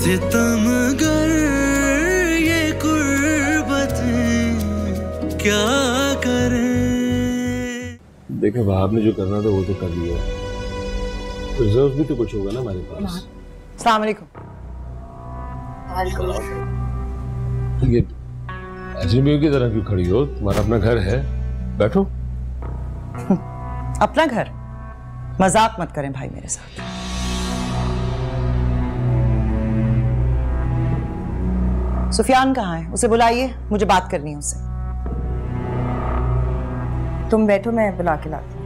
सितमगर ये कुर्बतें क्या करें। देखो भाव ने जो करना था वो तो कर लिया, रिजर्व भी तो कुछ होगा ना हमारे पास। अस्सलाम वालेकुम। ये अजनबियों की तरह क्यों खड़ी हो? तुम्हारा अपना घर है, बैठो। अपना घर? मजाक मत करें भाई मेरे साथ। सुफियान कहाँ है? उसे बुलाइए, मुझे बात करनी है उससे। तुम बैठो, मैं बुला के लाती हूँ।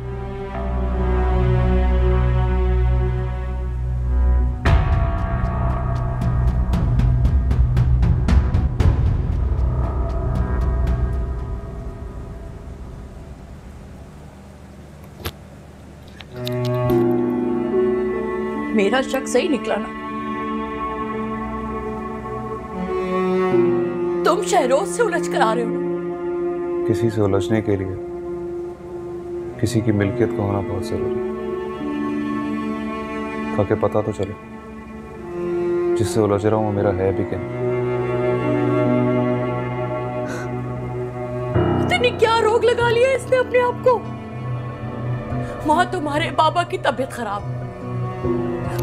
मेरा शक सही निकला ना? तुम शहरोज से उलझ कर आ रहे हो ना? किसी से उलझने के लिए किसी की मिल्कियत का होना बहुत जरूरी है, ताकि पता तो चले जिससे उलझ रहा हूं वो मेरा है भी क्या। इतनी क्या रोग लगा लिया इसने अपने आप को? वहां तुम्हारे बाबा की तबीयत खराब,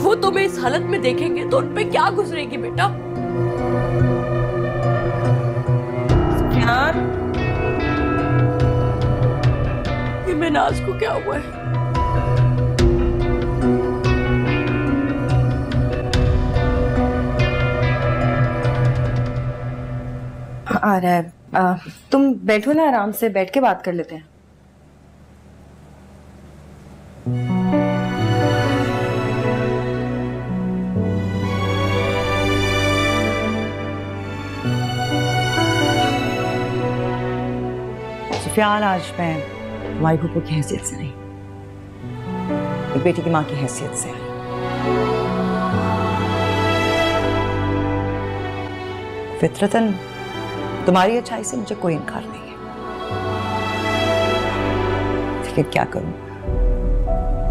वो तुम्हें इस हालत में देखेंगे तो उन पे क्या गुजरेगी बेटा? यार ये मिनाज को क्या हुआ है? आ रहा है। तुम बैठो ना, आराम से बैठ के बात कर लेते हैं। सुफियान, आज मैं तुम्हारी फूफो की हैसियत से नहीं, एक बेटी की माँ की हैसियत से आई। फितरतन तुम्हारी अच्छाई से मुझे कोई इनकार नहीं है, लेकिन क्या करूं,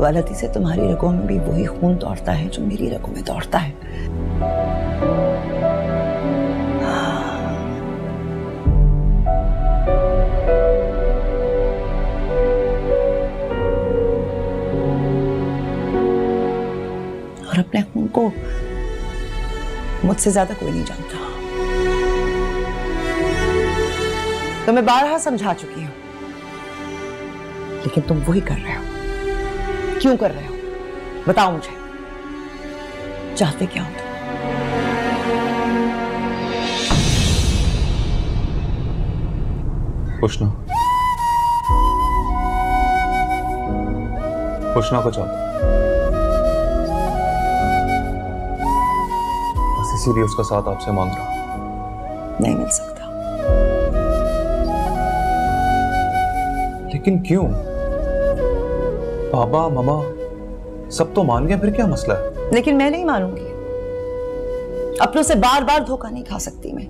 गलती से तुम्हारी रगों में भी वही खून दौड़ता है जो मेरी रगों में दौड़ता है। और अपने खून को मुझसे ज्यादा कोई नहीं जानता। तो मैं बारहा समझा चुकी हूं, लेकिन तुम वही कर रहे हो। क्यों कर रहे हो? बताओ मुझे, चाहते क्या हो तुम? पुछना को चाहता, बस इसीलिए उसका साथ आपसे मांग रहा। नहीं मिल सकता। लेकिन क्यों? बाबा मामा सब तो मान गए, फिर क्या मसला है? लेकिन मैं नहीं मानूंगी। अपनों से बार बार धोखा नहीं खा सकती मैं।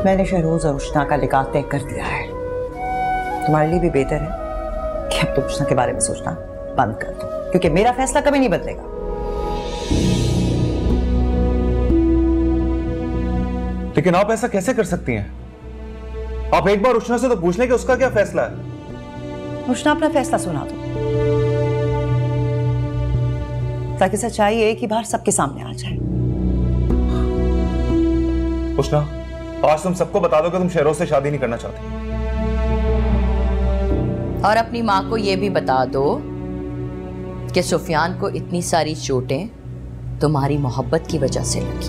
मैंने शहरोज और उष्णा का लिकाह तय कर दिया है। तुम्हारे लिए भी बेहतर है कि अब तुम उष्णा के बारे में सोचना बंद कर दो, क्योंकि मेरा फैसला कभी नहीं बदलेगा। लेकिन आप ऐसा कैसे कर सकती हैं? आप एक बार उष्णा से तो पूछ लें कि उसका क्या फैसला है। उष्णा अपना फैसला सुना दो, ताकि सच्चाई एक ही बार सबके सामने आ जाए। उष्णा, आज तुम सबको बता दो कि तुम शहरोज से शादी नहीं करना चाहती। और अपनी माँ को यह भी बता दो कि सुफियान को इतनी सारी चोटें तुम्हारी मोहब्बत की वजह से लगी।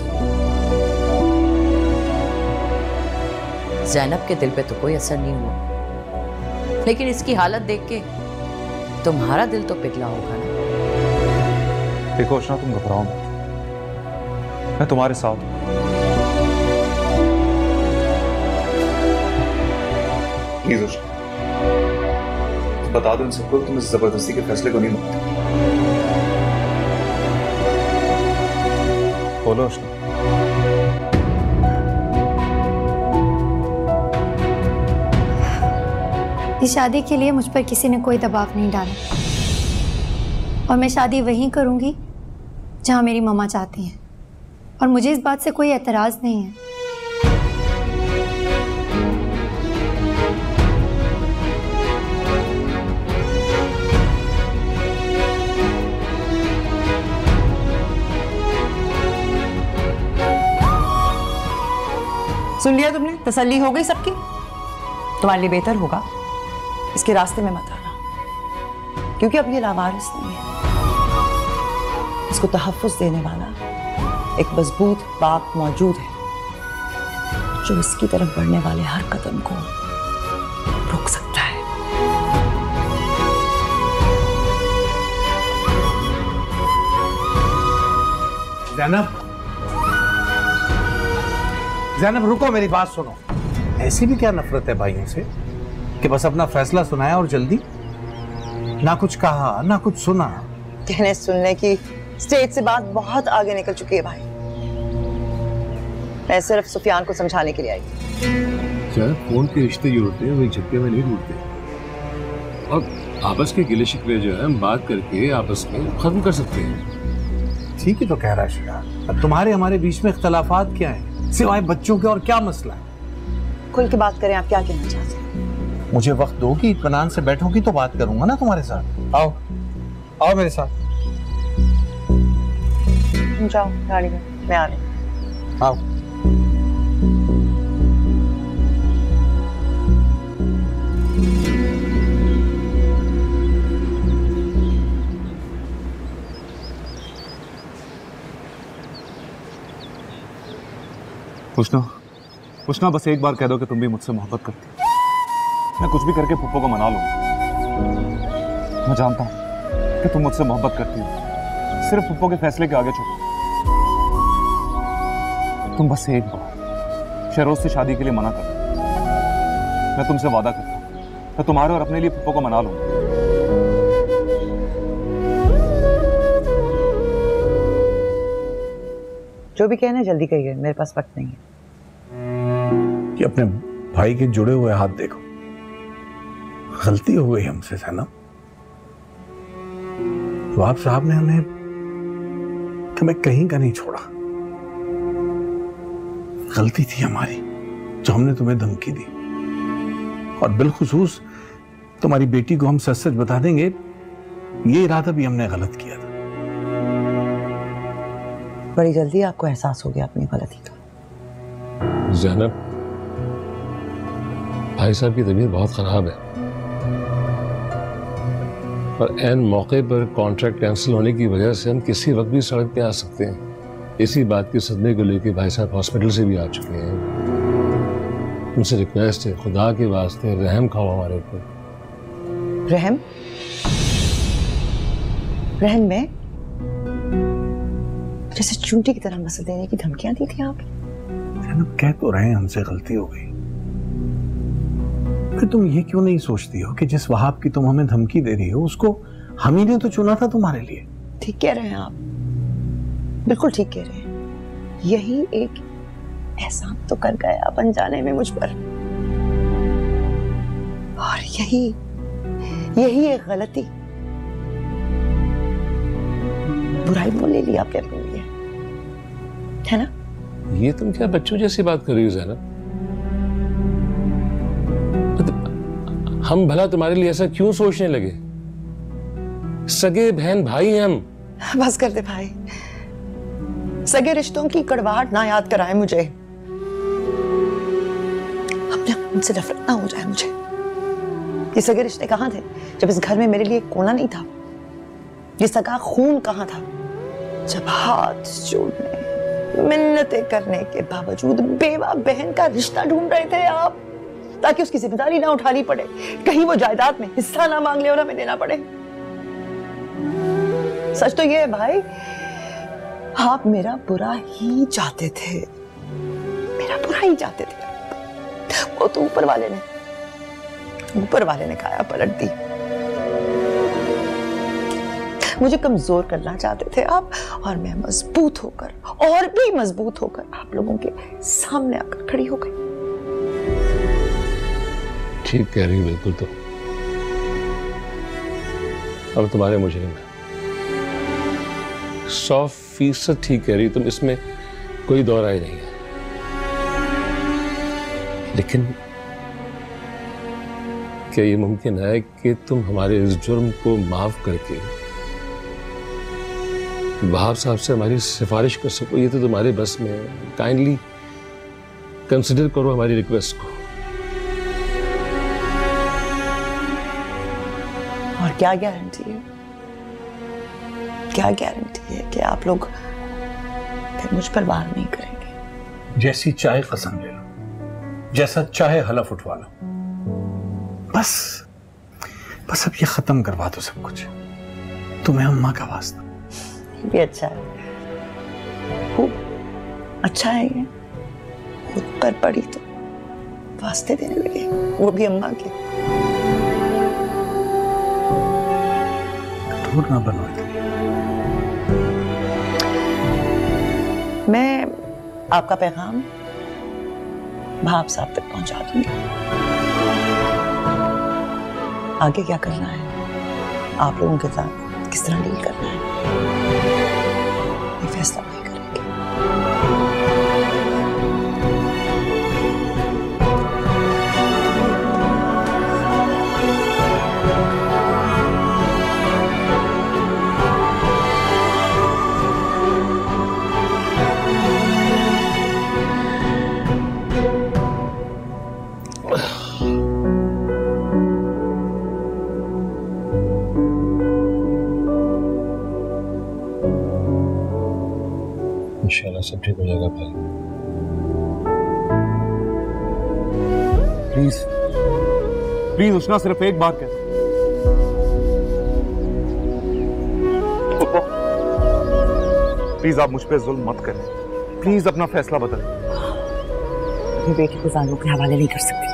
ज़ैनब के दिल पे तो कोई असर नहीं हुआ, लेकिन इसकी हालत देख के तुम्हारा दिल तो पिघला होगा ना। देखो उष्णा, तुम घबराओ मत, मैं तुम्हारे साथ हूं। प्लीज उष्णा, बता दो इन सबको तुम इस जबरदस्ती के फैसले को नहीं मानते। बोलो उष्णा। इस शादी के लिए मुझ पर किसी ने कोई दबाव नहीं डाला। और मैं शादी वहीं करूँगी जहाँ मेरी मम्मा चाहती हैं, और मुझे इस बात से कोई एतराज़ नहीं है। सुन लिया तुमने? तसल्ली हो गई सबकी? तुम्हारे लिए बेहतर होगा इसके रास्ते में मत आना, क्योंकि अब ये लावारिस नहीं है। इसको तहफ्फुज़ देने वाला एक मजबूत बाप मौजूद है जो इसकी तरफ बढ़ने वाले हर कदम को रोक सकता है। ज़ैनब रुको, मेरी बात सुनो। ऐसी भी क्या नफरत है भाइयों से कि बस अपना फैसला सुनाया और जल्दी? ना कुछ कहा ना कुछ सुना। कहने सुनने की स्टेज से बात बहुत आगे निकल चुकी है भाई। मैं सिर्फ सुफियान को समझाने के लिए आई। क्या फोन के रिश्ते जो होते हैं वो एक झटके में नहीं टूटते, और आपस के गिले शिकवे जो है हम बात करके आपस में खत्म कर सकते हैं। ठीक ही तो कह रहा है शिकार। अब तुम्हारे हमारे बीच में इख्तलाफात क्या है सिवाय बच्चों के, और क्या मसला है? खुल के बात करें, आप क्या कहना चाहते हैं? मुझे वक्त दोगी, इत्मीनान से बैठोगी तो बात करूंगा ना तुम्हारे साथ। आओ आओ मेरे साथ। तुम जाओ गाड़ी में, मैं आ रही हूँ। आओ। पूछना बस एक बार कह दो कि तुम भी मुझसे मोहब्बत करती हो। मैं कुछ भी करके पुप्पो को मना लूंगा। मैं जानता हूं कि तुम मुझसे मोहब्बत करती हो, सिर्फ पुप्पो के फैसले के आगे छोड़ो। तुम बस एक बार शहरोज से शादी के लिए मना कर दो। मैं तुमसे वादा करता हूं, मैं तुम्हारे और अपने लिए पुप्पो को मना लूंगा। जो भी कहना जल्दी कहिए, मेरे पास वक्त नहीं है। कि अपने भाई के जुड़े हुए हाथ देखो। गलती हो गई हमसे ज़ैनब। नवाब साहब ने हमें कहीं का नहीं छोड़ा। गलती थी हमारी जो हमने तुम्हें धमकी दी, और बिलखुसूस तुम्हारी बेटी को हम सच सच बता देंगे, ये इरादा भी हमने गलत किया था। बड़ी जल्दी आपको एहसास हो गया अपनी गलती का। ज़ैनब, भाई साहब की तबीयत बहुत ख़राब है, और ऐन मौके पर कॉन्ट्रैक्ट कैंसिल होने की वजह से हम किसी वक्त भी सड़क पे आ सकते हैं। इसी बात के सदमे को लेकर भाई साहब हॉस्पिटल से भी आ चुके हैं। उनसे रिक्वेस्ट है, खुदा के वास्ते रहम खाओ हमारे ऊपर। रहम? रहम में जैसे चूंटी की तरह मसल देने की धमकियां दी थी आप। कह तो रहे हैं हमसे गलती हो गई, फिर तुम ये क्यों नहीं सोचती हो कि जिस वहाब की तुम हमें धमकी दे रही हो उसको हम ही ने तो चुना था तुम्हारे लिए। ठीक कह रहे हैं आप, बिल्कुल ठीक कह रहे हैं। यही एक एहसान तो कर गया आप अनजाने में मुझ पर, और यही एक गलती, बुराई बोल ले ली आपने अपने लिए, है ना? ये तुम क्या बच्चों जैसी बात कर रही हो ज़ैनब? हम भला तुम्हारे लिए ऐसा क्यों सोचने लगे? सगे बहन भाई हैं हम। बस कर दे भाई, सगे रिश्तों की कड़वाहट ना याद कराए मुझे, अपने उनसे नफरत ना हो जाए मुझे। ये सगे रिश्ते कहाँ थे जब इस घर में मेरे लिए कोना नहीं था? ये सगा खून कहाँ था जब हाथ जोड़ने मिन्नतें करने के बावजूद बेवा बहन का रिश्ता ढूंढ रहे थे आप, ताकि उसकी जिम्मेदारी ना उठानी पड़े, कहीं वो जायदाद में हिस्सा ना मांग ले और हमें देना पड़े। सच तो ये है भाई, आप मेरा बुरा ही चाहते थे, मेरा बुरा ही चाहते थे। वो तो ऊपर वाले ने काया पलट दी। मुझे कमजोर करना चाहते थे आप, और मैं मजबूत होकर, और भी मजबूत होकर आप लोगों के सामने आकर खड़ी हो गई। ठीक कह रही बिल्कुल। तो अब तुम्हारे मुजरिम है। 100% ठीक कह रही तुम, इसमें कोई दौर ही नहीं है। लेकिन क्या ये मुमकिन है कि तुम हमारे इस जुर्म को माफ करके वहाब साहब से हमारी सिफारिश कर सको? ये तो तुम्हारे बस में है। काइंडली कंसिडर करो हमारी रिक्वेस्ट को। और क्या गारंटी है, क्या गारंटी है कि आप लोग फिर मुझ पर वार नहीं करेंगे? जैसी चाहे कसम ले लो, जैसा चाहे हलफ उठवा लो, बस बस अब ये खत्म करवा दो सब कुछ, तुम्हें अम्मा का वास्ता। ये भी अच्छा है, खूब अच्छा है। ये खुद पर पड़ी तो वास्ते देने लगे, वो भी अम्मा के। कठोर ना बनो इतनी। मैं आपका पैगाम भाब साहब तक पहुंचा दूंगी। आगे क्या करना है, आप लोगों के साथ किस तरह डील करना है, ये फैसला वही करेंगे। इंशाल्लाह सब ठीक हो जाएगा भाई। प्लीज प्लीज उष्णा, सिर्फ एक बार कह। प्लीज आप मुझ पे जुल्म मत करें, प्लीज अपना फैसला बदलें। अपनी बेटी को जालिमों के हवाले नहीं कर सकती।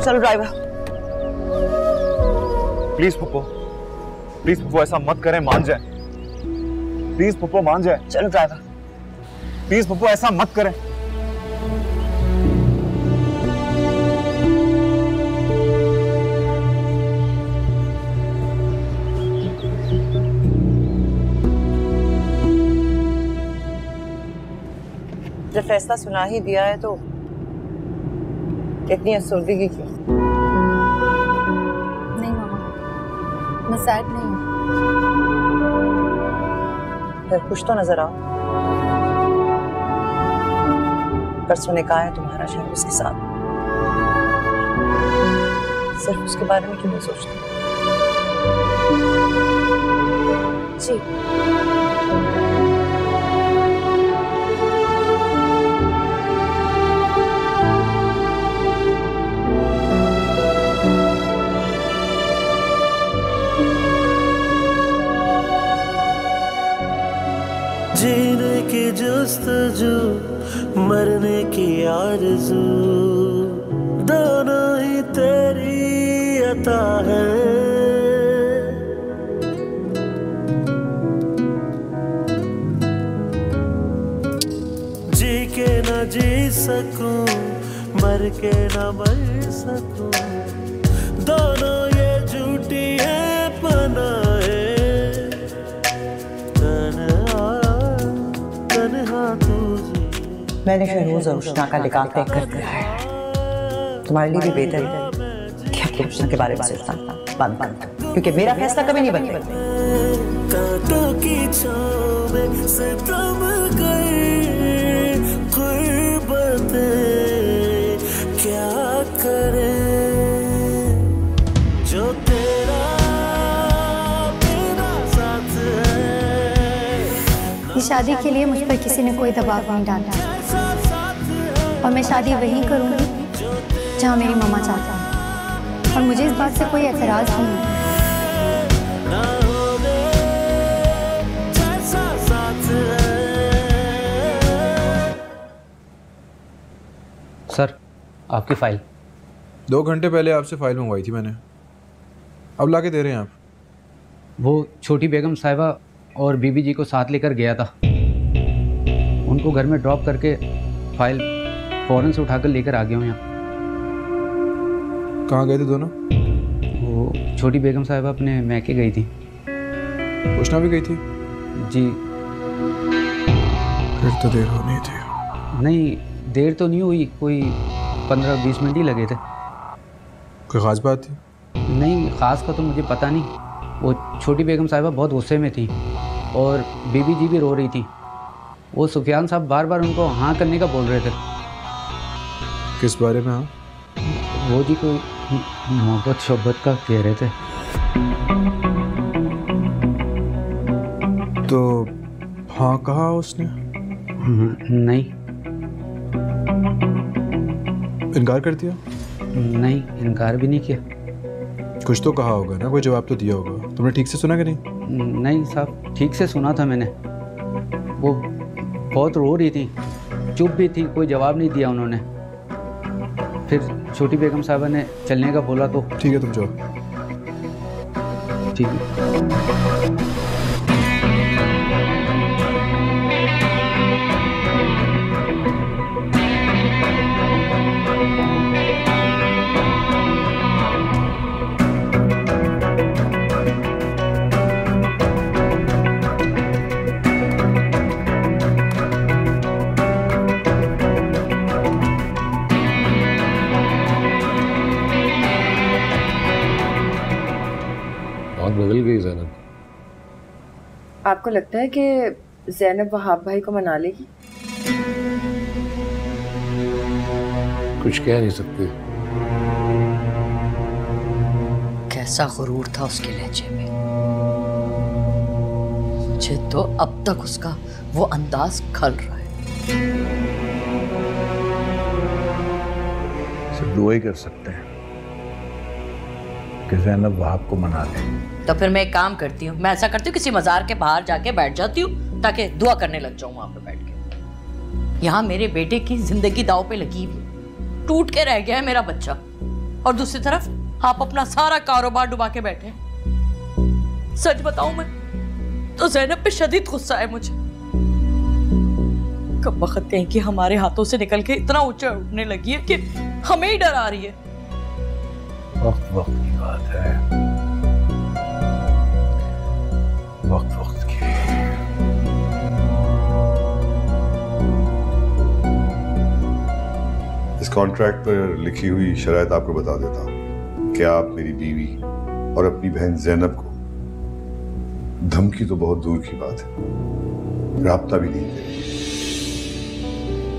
चलो ड्राइवर। प्लीज पप्पो ऐसा मत करें, मान जाए। प्लीज पप्पो मान जाए। चलो ड्राइवर। प्लीज पप्पो ऐसा मत करें। जब फैसला सुना ही दिया है तो इतनी अफसरदगी क्यों? नहीं मामा, मैं सैड नहीं हूँ। फिर खुश तो नजर आओ। परसों ने कहा है तुम्हारा शहर उसके साथ, सिर्फ उसके बारे में क्यों नहीं सोचते? जी जीने की जुस्तजू, मरने की आरज़ू, दोनों ही तेरी अता है। जी के न जी सकूं, मर के न मर सकूं, दोनों ये झूठी है पनाहे। मैंने शहरोज और उष्णा का लिकाम तय कर दिया है। तुम्हारे लिए भी बेहतर है कि आप उष्णा के बारे में सोचना बंद कर दो, क्योंकि मेरा फैसला कभी नहीं बदलेगा। कांटों की छांव में सितम गए, गुर्बतें क्या करें, जो तेरा मेरा साथ है। इस शादी के लिए मुझ पर किसी ने कोई दबाव नहीं डाला, और मैं शादी वहीं करूंगी जहां मेरी मम्मा चाहती है, और मुझे इस बात से कोई एतराज नहीं है। सर, आपकी फाइल। 2 घंटे पहले आपसे फाइल मंगवाई थी मैंने, अब लाके दे रहे हैं आप। वो छोटी बेगम साहिबा और बीबी जी को साथ लेकर गया था, उनको घर में ड्रॉप करके फाइल फौरन से उठाकर लेकर आ गया हूँ यहाँ। कहाँ गए थे दोनों? वो छोटी बेगम साहिबा अपने मैके गई थी। उष्णा भी गई थी? जी। फिर तो देर होनी थी। नहीं, देर तो नहीं हुई, कोई 15-20 मिनट ही लगे थे। कोई ख़ास बात थी? नहीं, ख़ास का तो मुझे पता नहीं। वो छोटी बेगम साहिबा बहुत गुस्से में थी और बीबी जी भी रो रही थी। वो सुफियान साहब बार बार उनको हाँ करने का बोल रहे थे। किस बारे में? हाँ, वो जी कोई मोहब्बत शोहब्बत का कह रहे थे। तो हाँ कहा उसने? नहीं। इनकार कर दिया? नहीं, इनकार भी नहीं किया। कुछ तो कहा होगा ना, कोई जवाब तो दिया होगा। तुमने ठीक से सुना कि नहीं? नहीं साहब, ठीक से सुना था मैंने। वो बहुत रो रही थी, चुप भी थी, कोई जवाब नहीं दिया उन्होंने। फिर छोटी बेगम साहबा ने चलने का बोला तो ठीक है तुम जाओ। ठीक है। बदल गई ज़ैनब। आपको लगता है कि ज़ैनब वहाब भाई को मना लेगी? कुछ कह नहीं सकते। कैसा गुरूर था उसके लहजे में। मुझे तो अब तक उसका वो अंदाज खल रहा है। सिर्फ दुआ ही कर सकते हैं कि ज़ैनब वहाब को मना ले। तो फिर मैं एक काम करती हूँ, मैं ऐसा करती हूँ किसी मज़ार के बाहर जाके बैठ जाती हूँ ताकि दुआ करने लग जाऊँ वहां पे बैठ के। यहाँ मेरे बेटे की जिंदगी दांव पे लगी हुई, टूट के रह गया है मेरा बच्चा, और दूसरी तरफ आप अपना सारा कारोबार डुबा के बैठे हैं। सच बताऊं मैं तो ज़ैनब पे शदीद गुस्सा है मुझे। कब वक्त कहीं कि हमारे हाथों से निकल के इतना ऊंचा उठने लगी है कि हमें ही डरा रही है। वक्त वक्त की बात है, वक्त वक्त की। इस कॉन्ट्रैक्ट पर लिखी हुई शराइत आपको बता देता हूं कि आप मेरी बीवी और अपनी बहन ज़ैनब को धमकी तो बहुत दूर की बात है, राब्ता भी नहीं करेंगे।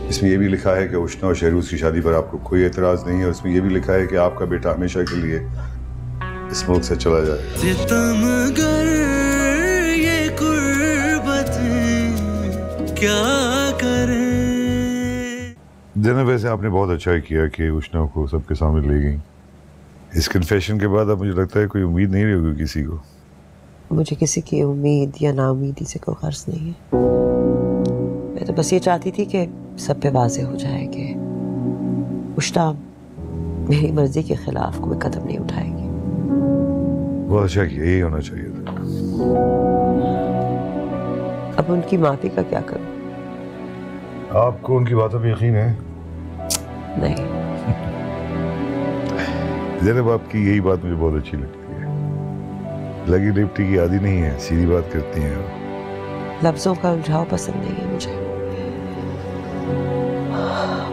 इसमें यह भी लिखा है कि उष्णा और शहरूज की शादी पर आपको कोई एतराज नहीं है, और इसमें यह भी लिखा है कि आपका बेटा हमेशा के लिए इस मुल्क से चला जाएगा। सितमगर ये कुर्बतें क्या करें। ज़ैनब, वैसे आपने बहुत अच्छा किया कि उष्णा को सबके सामने ले गई। इस कन्फेशन के बाद अब मुझे लगता है कोई उम्मीद नहीं रही होगी किसी को। मुझे किसी की उम्मीद या नाउमीदी से कोई गर्ज नहीं है। मैं तो बस ये चाहती थी कि सब पे वाज़ेह हो जाए कि उष्णा मेरी मर्जी के खिलाफ कोई कदम नहीं उठाएगी। बहुत अच्छा किया, यही होना चाहिए था। अब उनकी माफी का क्या करूं? आपको उनकी बातों पे यकीन है? नहीं। ज़ैनब, आपकी यही बात मुझे बहुत अच्छी लगती है। लगी लिपटी की आदी नहीं है, सीधी बात करती हैं आप। लफ्जों का उलझाव पसंद नहीं है मुझे।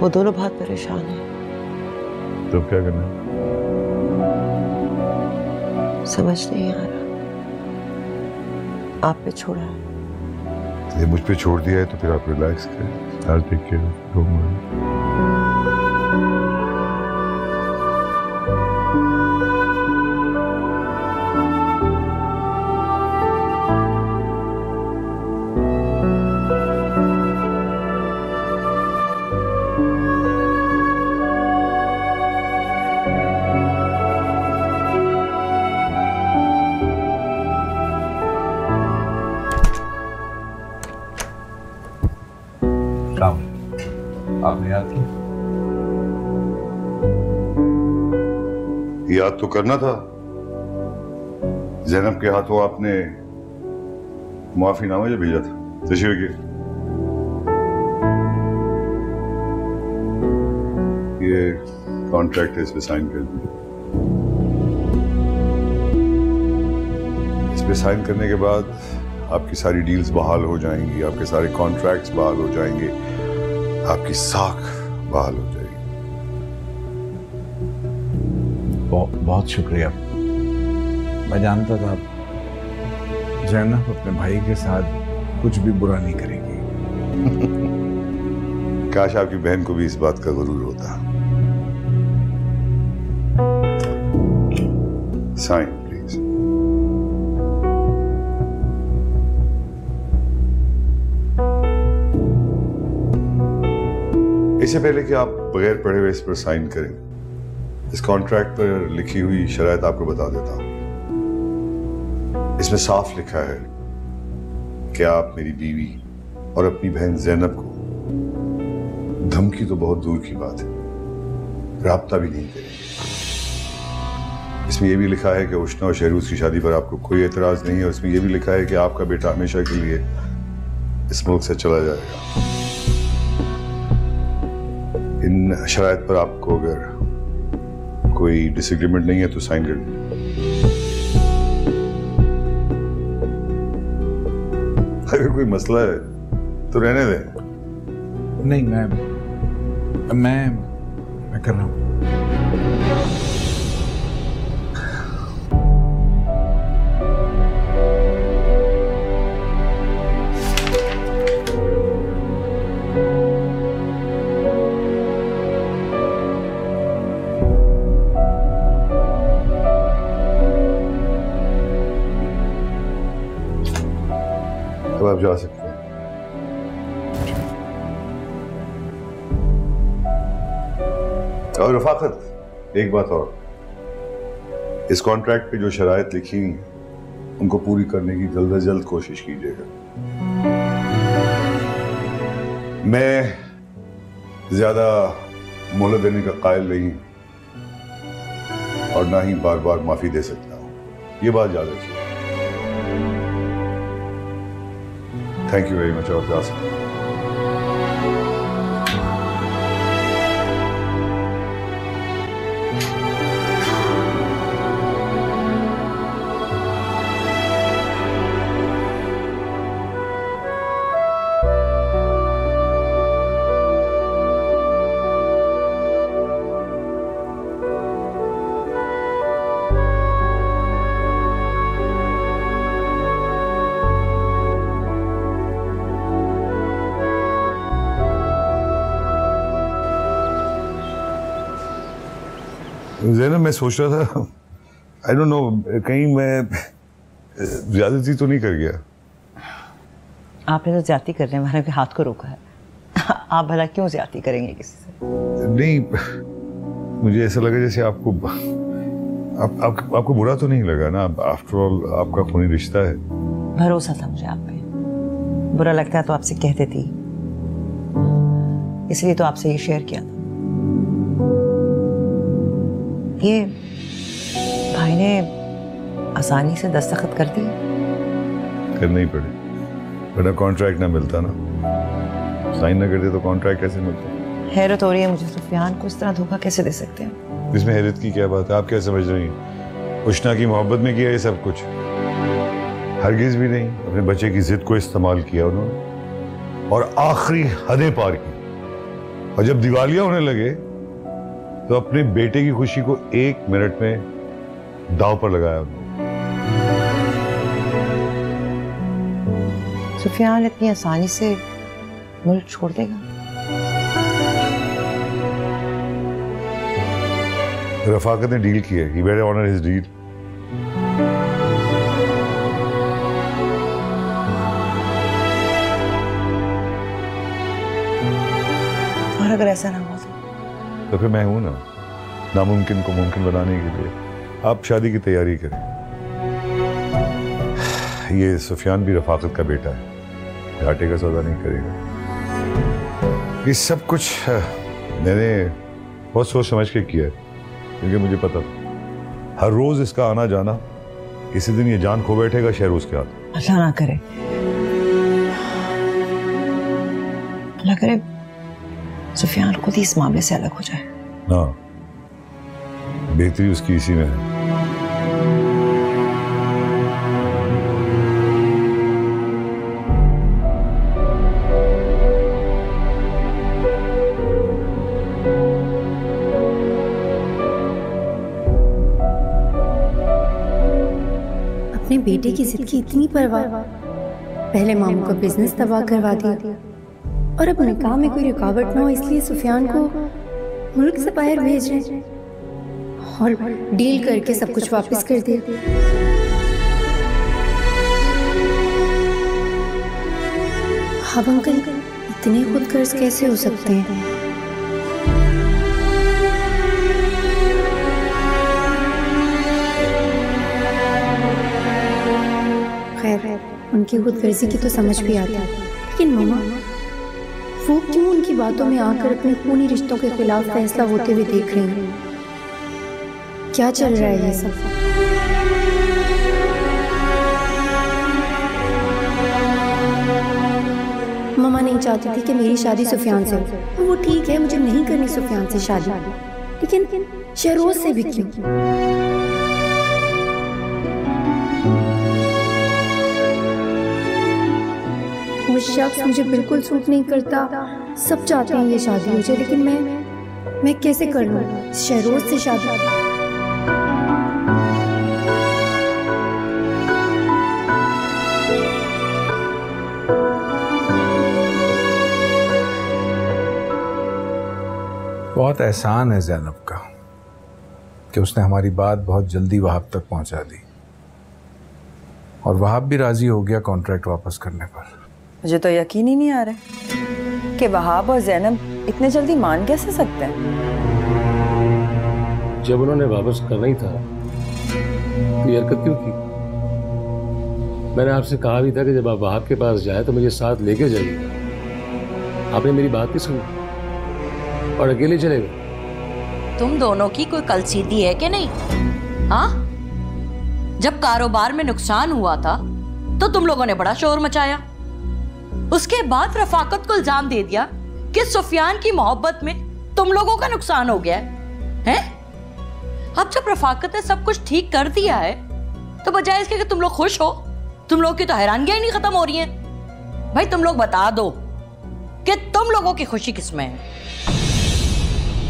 वो दोनों बहुत परेशान हैं। तो क्या करना है? समझ नहीं आ रहा। आप पे छोड़ा है। ये मुझ पे छोड़ दिया है तो फिर आप रिलैक्स करें। I'll take care of it. Don't worry. आपने याद किया? याद तो करना था। ज़ैनब के हाथों आपने माफीनामा जो भेजा था, तशरीफ रखिए। ये कॉन्ट्रैक्ट है, इस पे साइन कर दीजिए। इस पे पे साइन करने के बाद आपकी सारी डील्स बहाल हो जाएंगी, आपके सारे कॉन्ट्रैक्ट्स बहाल हो जाएंगे, आपकी साख बहाल हो जाएगी। बहुत शुक्रिया। मैं जानता था जैनब अपने भाई के साथ कुछ भी बुरा नहीं करेगी। काश आपकी बहन को भी इस बात का गुरूर होता। Sign please. इससे पहले कि आप बगैर पढ़े हुए इस पर साइन करें, इस कॉन्ट्रैक्ट पर लिखी हुई शराइत आपको बता देता हूं। इसमें साफ लिखा है कि आप मेरी बीवी और अपनी बहन जैनब को, धमकी तो बहुत दूर की बात है, राब्ता भी नहीं करेंगे। इसमें यह भी लिखा है कि उष्णा और शहरूज की शादी पर आपको कोई एतराज नहीं है, और इसमें यह भी लिखा है कि आपका बेटा हमेशा के लिए इस मुल्क से चला जाएगा। इन शराइत पर आपको अगर कोई डिसएग्रीमेंट नहीं है तो साइन कर दीजिए। अगर कोई मसला है तो रहने दें। नहीं, मैं कर रहा हूं। अब आप जा सकते हैं। और रफाकत, एक बात और, इस कॉन्ट्रैक्ट पे जो शराइत लिखी हुई हैं उनको पूरी करने की जल्द से जल्द कोशिश कीजिएगा। मैं ज्यादा मोहलत देने का कायल नहीं और ना ही बार बार माफी दे सकता हूं, ये बात याद रखिए। Thank you very much. और जा सकते हैं। ज़ैनब, मैं सोच रहा था, आई डोंट नो, कहीं मैं ज्यादती तो नहीं कर गया? आपने तो ज्यादती करने वाले के हाथ को रोका है। आप भला क्यों ज्यादती करेंगे किसी से? नहीं, मुझे ऐसा लगा जैसे आपको आपको बुरा तो नहीं लगा ना? आफ्टर ऑल आपका खूनी रिश्ता है। भरोसा था मुझे आप पे। बुरा लगता है तो आपसे कह देती, इसलिए तो आपसे ये शेयर किया था। ये भाई ने आसानी से दस्तखत कर दिए? करना ही पड़े, वरना कॉन्ट्रैक्ट ना मिलता ना। साइन ना करते तो कॉन्ट्रैक्ट कैसे मिलता? हैरत हो रही है मुझे, सुफियान को इस तरह धोखा कैसे दे सकते हैं? इसमें हैरत की क्या बात है? आप क्या समझ रही हैं? उष्णा की मोहब्बत में किया ये सब कुछ? हरगिज भी नहीं। अपने बच्चे की जिद को इस्तेमाल किया उन्होंने और आखिरी हदें पार की, और जब दिवालिया होने लगे तो अपने बेटे की खुशी को 1 मिनट में दांव पर लगाया उन्होंने। सुफियान इतनी आसानी से मुल्क छोड़ देगा? रफाकत ने डील की है, he better honor his deal। और अगर ऐसा ना हो तो फिर मैं हूं ना, नामुमकिन को मुमकिन बनाने के लिए। आप शादी की तैयारी करें। ये सुफियान भी रफाकत का बेटा है, घाटे का सौदा नहीं करेगा। ये सब कुछ मैंने बहुत सोच समझ के किया है, क्योंकि मुझे पता था हर रोज इसका आना जाना, इसी दिन ये जान खो बैठेगा शहरोज के हाथ। अल्लाह ना करे, अल्लाह करे सुफियान खुद ही इस मामले से अलग हो जाए। ना, बेहतरी उसकी इसी में है। अपने बेटे की जिद की इतनी परवाह। पहले मामू का बिजनेस तबाह करवा दिया और अब निकाह में कोई रुकावट ना हो इसलिए सुफियान को मुल्क से बाहर भेज रहे हैं और डील करके सब कुछ वापस कर दिया। अब अंकल इतने खुद कर्ज कैसे हो सकते हैं? खैर उनकी खुदगर्जी की तो समझ भी आती है, लेकिन मामा वो क्यों उनकी बातों में आकर अपने खूनी रिश्तों के खिलाफ फैसला होते हुए देख रही हैं? क्या चल रहा है ये सब? मामा नहीं चाहती थी कि मेरी शादी सुफियान से हो। वो ठीक है, मुझे नहीं करनी सुफियान से शादी, लेकिन शहरोज से भी क्यों? वो शख्स मुझे बिल्कुल सूट नहीं करता। सब चाहते हैं ये शादी हो जाए, लेकिन मैं कैसे कर लूं शहरोज से शादी? बहुत एहसान है ज़ैनब का कि उसने हमारी बात बहुत जल्दी वहाब तक पहुंचा दी और वहाब भी राजी हो गया कॉन्ट्रैक्ट वापस करने पर। मुझे तो यकीन ही नहीं आ रहा कि वहाब और ज़ैनब इतने जल्दी मान कैसे सकते हैं। जब उन्होंने वापस करना ही था तो ये हरकत क्यों की? मैंने आपसे कहा भी था कि जब आप वहाब के पास जाए तो मुझे साथ लेके जाइएगा। आपने मेरी बात नहीं सुनी और अकेले चले गए। तुम दोनों की कोई कलसीदी है कि नहीं? हाँ, जब कारोबार में नुकसान हुआ था तो तुम लोगों ने बड़ा शोर मचाया। उसके बाद रफाकत को इल्जाम दे दिया कि सुफियान की मोहब्बत में तुम लोगों का नुकसान हो गया है? अब जब रफाकत ने सब कुछ ठीक कर दिया है तो बजाय इसके कि तुम लोग खुश हो, तुम लोग की तो हैरानगी ही नहीं खत्म हो रही है। भाई तुम लोग बता दो कि तुम लोगों की खुशी किसमें है?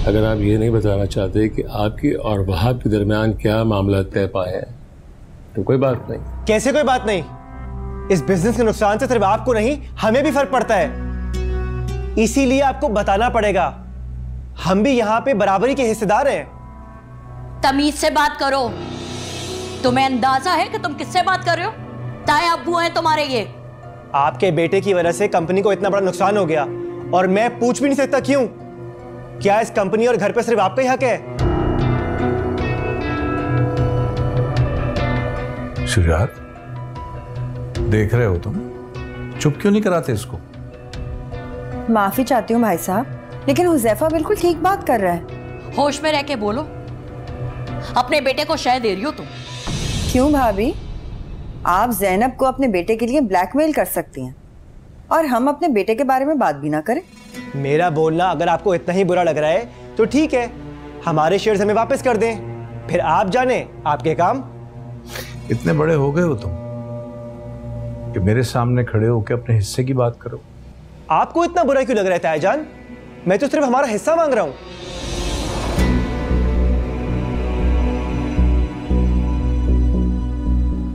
अगर आप ये नहीं बताना चाहते कि आपकी और वहाब के दरमियान क्या मामला तय पाए हैं तो कोई बात नहीं। कैसे कोई बात नहीं? इस बिजनेस के नुकसान से सिर्फ आपको नहीं हमें भी फर्क पड़ता है, इसीलिए आपको बताना पड़ेगा। हम भी यहाँ पे बराबरी के हिस्सेदार हैं। तमीज से बात करो। तुम्हें अंदाजा है कि तुम किससे बात कर रहे हो? ताए अब्बू हैं तुम्हारे ये। आपके बेटे की वजह से कंपनी को इतना बड़ा नुकसान हो गया और मैं पूछ भी नहीं सकता क्यों। क्या इस कंपनी और घर पे सिर्फ आपका ही हक है? शुजात, देख रहे हो तुम, चुप क्यों नहीं कराते इसको? माफी चाहती हूँ भाई साहब, लेकिन हुज़ैफा बिल्कुल ठीक बात कर रहा है। होश में रह के बोलो। अपने बेटे को शय दे रही हो तुम। क्यों भाभी? आप ज़ैनब को अपने बेटे के लिए ब्लैकमेल कर सकती हैं और हम अपने बेटे के बारे में बात भी ना करें। मेरा बोलना अगर आपको इतना ही बुरा लग रहा है तो ठीक है, हमारे शेयर्स हमें वापस कर दें, फिर आप जाने आपके काम। इतने बड़े हो गए हो तुम कि मेरे सामने खड़े होकर अपने हिस्से की बात करो। आपको इतना बुरा क्यों लग रहा है तायाजान? मैं तो सिर्फ हमारा हिस्सा मांग रहा हूं।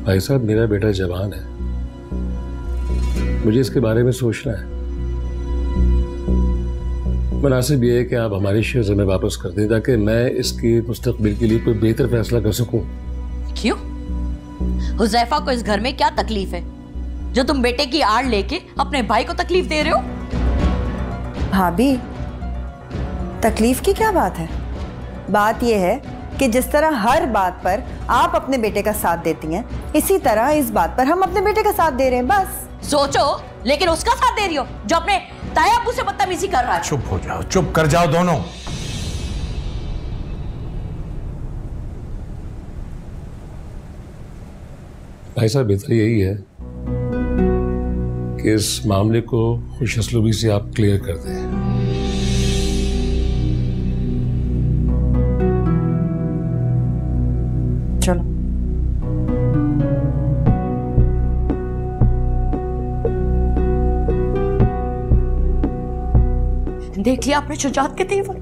भाई साहब, मेरा बेटा जवान है, मुझे इसके बारे में सोचना है। मुनासिब ये है कि आप हमारी शेयर्स हमें वापस कर दें ताकि मैं इसके मुस्तकबिल के लिए कोई बेहतर फैसला कर सकूं। क्यों? हुज़ैफा को इस घर में क्या तकलीफ है जो तुम बेटे की आड़ लेके अपने भाई को तकलीफ दे रहे हो? भाभी, तकलीफ की क्या बात है? बात यह है कि जिस तरह हर बात पर आप अपने बेटे का साथ देती हैं, इसी तरह इस बात पर हम अपने बेटे का साथ दे रहे हैं। बस सोचो, लेकिन उसका साथ दे रही हो जो अपने ताया अब्बू से बदतमीजी कर रहा है। चुप हो जाओ, चुप कर जाओ दोनों। भाई साहब, बेहतर यही है कि इस मामले को खुश असलूबी से आप क्लियर कर दें। चलो। देख लिया आपने शुजात के तेवर?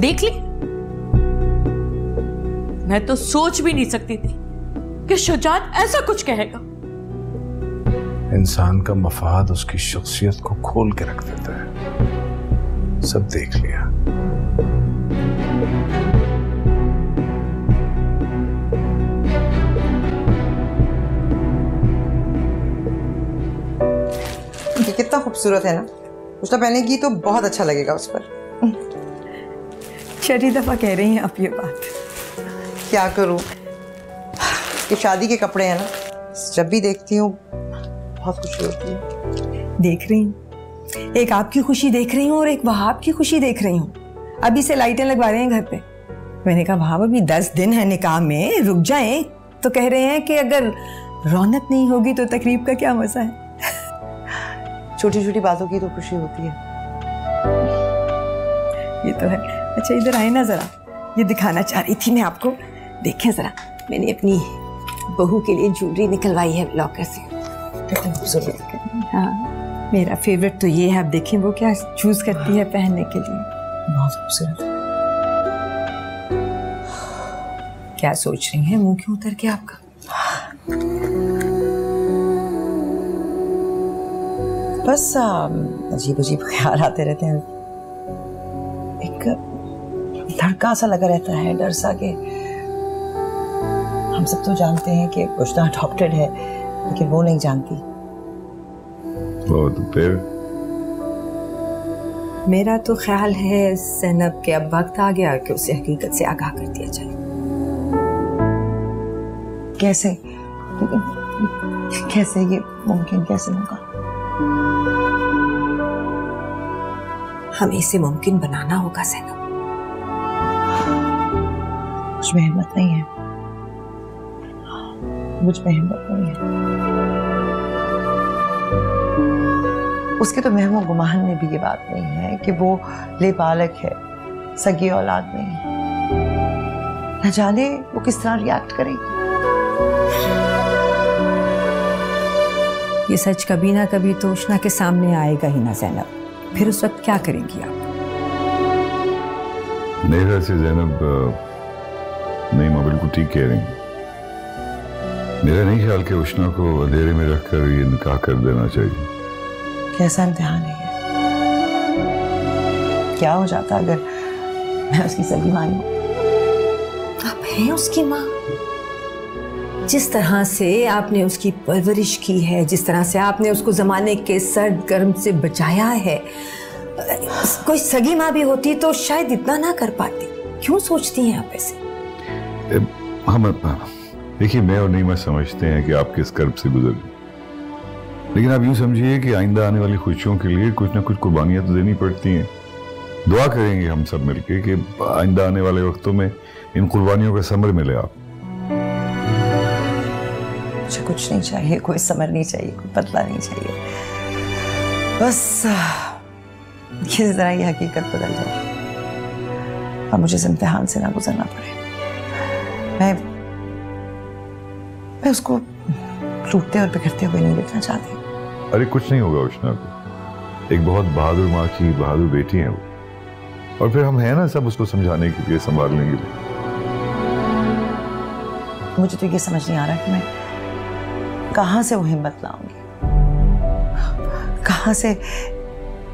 देख ली? मैं तो सोच भी नहीं सकती थी कि शुजात ऐसा कुछ कहेगा। इंसान का मफाद उसकी शख्सियत को खोल के रख देता है। सब देख लिया। ये कितना खूबसूरत है ना, उस पहनेगी तो बहुत अच्छा लगेगा उस पर। छठी दफा कह रही हैं आप ये बात। क्या करूं, ये शादी के कपड़े हैं ना, जब भी देखती हूँ बहुत खुशी होती है। देख रही हूँ, एक आपकी खुशी देख रही हूँ और एक वहाब की खुशी देख रही हूँ। अभी से लाइटें लगवा रहे हैं घर पे। मैंने कहा वहाब अभी 10 दिन है निकाह में, रुक जाएं। तो कह रहे हैं कि अगर रौनक नहीं होगी तो तकरीब का क्या मजा है। छोटी छोटी बातों की तो खुशी होती है। ये तो है। अच्छा इधर आए ना जरा, ये दिखाना चाह रही थी मैं आपको। देखें जरा, मैंने अपनी बहू के लिए ज्वेलरी निकलवाई है लॉकर से। कितनी खूबसूरत है। हाँ, मेरा फेवरेट तो ये है। आप देखें वो क्या चूज करती है पहनने के लिए। बहुत खूबसूरत। क्या सोच रही हैं, मुंह क्यों उतर के आपका? बस अजीब अजीब ख्याल आते रहते हैं। एक धड़का सा लगा रहता है, डर सा के हम सब तो जानते हैं कि उष्णा अडॉप्टेड है, लेकिन वो नहीं जानती। तो फिर मेरा तो ख्याल है ज़ैनब के अब वक्त आ गया कि उसे हकीकत से आगाह कर दिया जाए। कैसे कैसे ये मुमकिन कैसे होगा? हमें इसे मुमकिन बनाना होगा ज़ैनब। मुझ में हिम्मत नहीं है, मुझ में हिम्मत नहीं है। उसके तो महमो गुमान में भी ये बात नहीं है कि वो लेबालक है, सगी औलाद नहीं है। न जाने वो किस तरह रिएक्ट करेगी। ये सच कभी ना कभी तो उष्णा के सामने आएगा ही ना ज़ैनब। फिर उस वक्त क्या करेंगी आप? मेरे ख्याल से ज़ैनब नहीं, मैं बिल्कुल ठीक कह रही हूँ। मेरा नहीं ख्याल कि उष्णा को अंधेरे में रखकर ये निकाह कर देना चाहिए। कैसा इम्तिहान है ये? क्या हो जाता अगर मैं उसकी सगी माँ हूँ? आप हैं उसकी माँ। जिस तरह से आपने उसकी परवरिश की है, जिस तरह से आपने उसको जमाने के सर्द गर्म से बचाया है, कोई सगी माँ भी होती तो शायद इतना ना कर पाती। क्यों सोचती हैं आप ऐसे? हम देखिए, मैं और नीमा समझते हैं कि आप किस कर्ब से गुजर, लेकिन आप यूं समझिए कि आइंदा आने वाली खुशियों के लिए कुछ ना कुछ कुर्बानियां तो देनी पड़ती हैं। दुआ करेंगे हम सब मिलके कि आइंदा आने वाले वक्तों में इन कुर्बानियों का समर मिले। आप मुझे कुछ नहीं चाहिए, कोई समर नहीं चाहिए, कोई बदला नहीं चाहिए। बस किसी तरह ये हकीकत बदल जाए और मुझे इस इम्तिहान से ना गुजरना पड़े। मैं उसको टूटते और बिखरते हुए नहीं देखना चाहती। अरे कुछ नहीं होगा उष्णा को, एक बहुत बहादुर माँ की बहादुर बेटी है वो, और फिर हम हैं ना सब उसको समझाने के लिए, संभाल लेंगे। मुझे तो ये समझ नहीं आ रहा कि मैं कहाँ से वो हिम्मत लाऊंगी, कहाँ से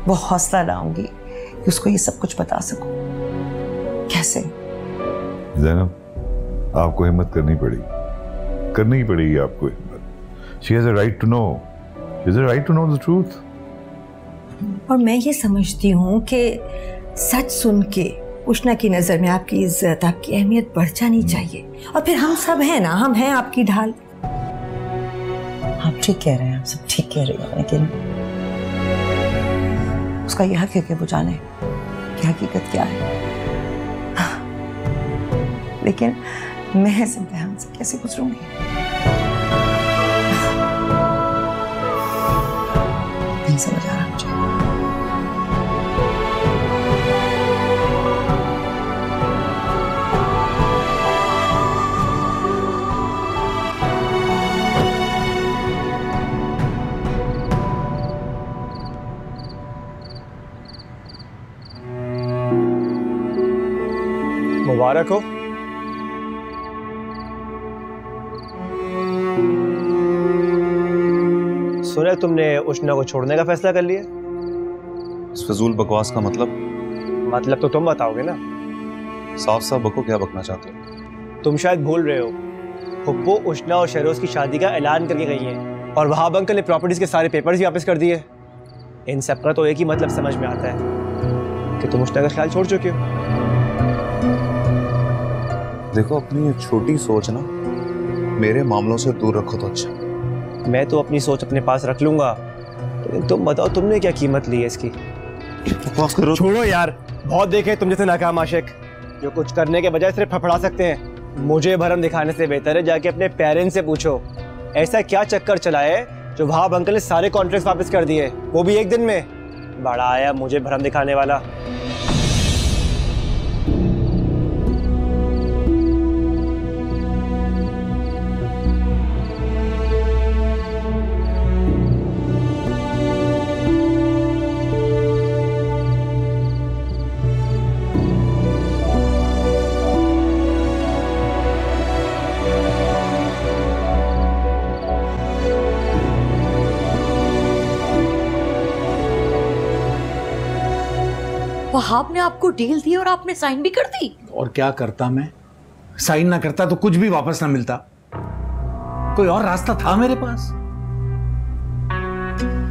वो हौसला लाऊंगी कि उसको ये सब कुछ बता सकूं। कैसे? ज़ैनब, आपको हिम्मत करनी पड़ेगी, करनी ही पड़ेगी आपको हिम्मत। She has a right to know. She has a right to know the truth. और मैं ये समझती हूँ कि सच सुन के उष्णा की नजर में आपकी इज्जत, आपकी अहमियत बढ़ जानी चाहिए। और फिर हम सब हैं ना, हम हैं आपकी ढाल। आप ठीक कह रहे हैं, आप सब ठीक कह रही हैं, लेकिन उसका यह हक है कि वो जाने कि हकीकत क्या है। लेकिन मैं इस इम्तिहान से कैसे गुजरूंगी? नहीं समझ आ रहा मुझे। मुबारक हो। सुना है तुमने उष्णा को छोड़ने का फैसला कर लिया। इस फजूल बकवास का मतलब तो तुम बताओगे ना। साफ साफ बको, क्या बकना चाहते हो? तुम शायद भूल रहे हो, फुप्पो उष्णा और शहरोज की शादी का ऐलान करके गई हैं और वहाब अंकल ने प्रॉपर्टीज के सारे पेपर्स भी वापस कर दिए। इन सब का तो एक ही मतलब समझ में आता है कि तुम उष्णा का ख्याल छोड़ चुके हो। देखो, अपनी ये छोटी सोच ना मेरे मामलों से दूर रखो तो अच्छा। मैं तो अपनी सोच अपने पास रख लूंगा, लेकिन तुम बताओ तुमने क्या कीमत ली है इसकी? करो। छोड़ो यार, बहुत देखे तुम जैसे नाकाम आशिक जो कुछ करने के बजाय सिर्फ फफड़ा सकते हैं। मुझे भरम दिखाने से बेहतर है जाके अपने पेरेंट्स से पूछो ऐसा क्या चक्कर चला है जो वहाब अंकल ने सारे कॉन्ट्रैक्ट वापस कर दिए, वो भी एक दिन में। बड़ा आया मुझे भरम दिखाने वाला। वहाब ने आपको डील दी और आपने साइन भी कर दी? और क्या करता मैं? साइन ना करता तो कुछ भी वापस ना मिलता। कोई और रास्ता था मेरे पास?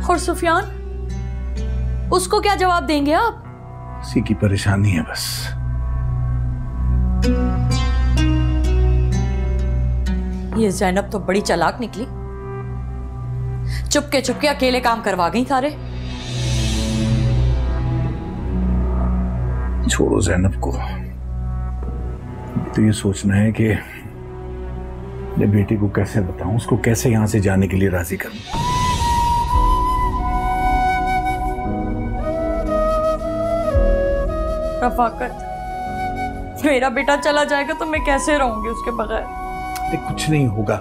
और सुफियान, उसको क्या जवाब देंगे आप? उसी की परेशानी है बस। ये जैनब तो बड़ी चालाक निकली, चुपके चुपके अकेले काम करवा गई सारे। छोड़ो जैनब को, तो ये सोचना है कि अपने बेटी को कैसे बताऊं, उसको कैसे यहां से जाने के लिए राजी करूं। रफाकत, मेरा बेटा चला जाएगा तो मैं कैसे रहूंगी उसके बगैर? कुछ नहीं होगा,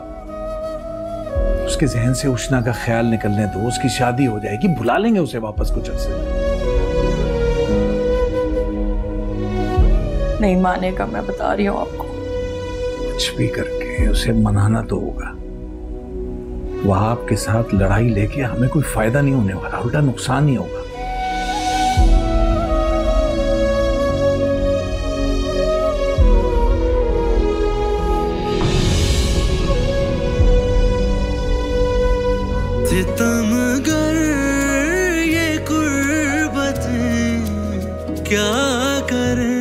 उसके जहन से उष्णा का ख्याल निकलने दो, उसकी शादी हो जाएगी, बुला लेंगे उसे वापस कुछ अर्से में। नहीं मानेगा, मैं बता रही हूँ आपको। कुछ भी करके उसे मनाना तो होगा। वहाब के साथ लड़ाई लेके हमें कोई फायदा नहीं होने वाला, उल्टा नुकसान ही होगा। सितमगर ये कुर्बतें क्या करें,